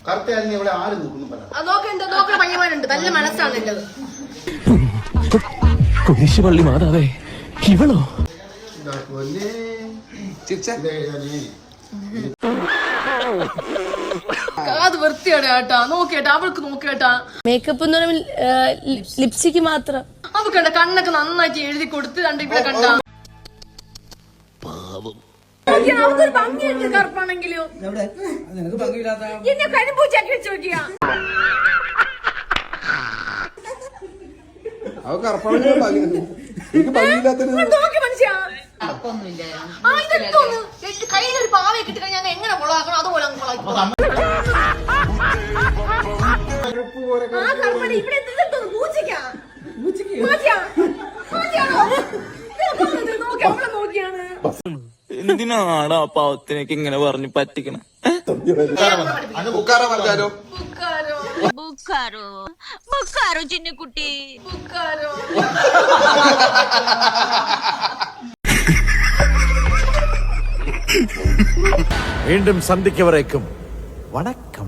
കറുത്തയാണെങ്കിൽ ഇവിടെ ആരും നോക്കുന്നു പറയാം. നോക്കണ പയ്യന്മാരുണ്ട്, നല്ല മനസ്സാണുള്ളത്. കുരിശുപള്ളി മാതാവേ, ഇവളോ? അത് വൃത്തിയാണ് കേട്ടാ. നോക്കിയേട്ടാ, അവൾക്ക് നോക്കിയേട്ടാ. മേക്കപ്പ് എന്ന് പറയുമ്പോൾ ലിപ്സ്റ്റിക്ക് മാത്രം. അവക്കണ്ട കണ്ണൊക്കെ നന്നായിട്ട് എഴുതി കൊടുത്ത് കണ്ട് ഇവിടെ കണ്ട അവക്കൊരു ഭംഗിയുണ്ട് കറുപ്പാണെങ്കിലും. എന്നെ കരിമ്പൂച്ചാക്കി വെച്ച് നോക്കിയാ നോക്കി മനുഷ്യ. കയ്യിലൊരു പാവയെ കിട്ടിക്കഴിഞ്ഞാൽ ഞാൻ എങ്ങനെ കൊളാക്കണം അതുപോലെ എന്തിനാടാ പാവത്തിനേക്ക് ഇങ്ങനെ പറഞ്ഞു പറ്റിക്കണം? ചിന്നക്കുട്ടി വീണ്ടും സന്ധിക്കവരേക്കും വണക്കം.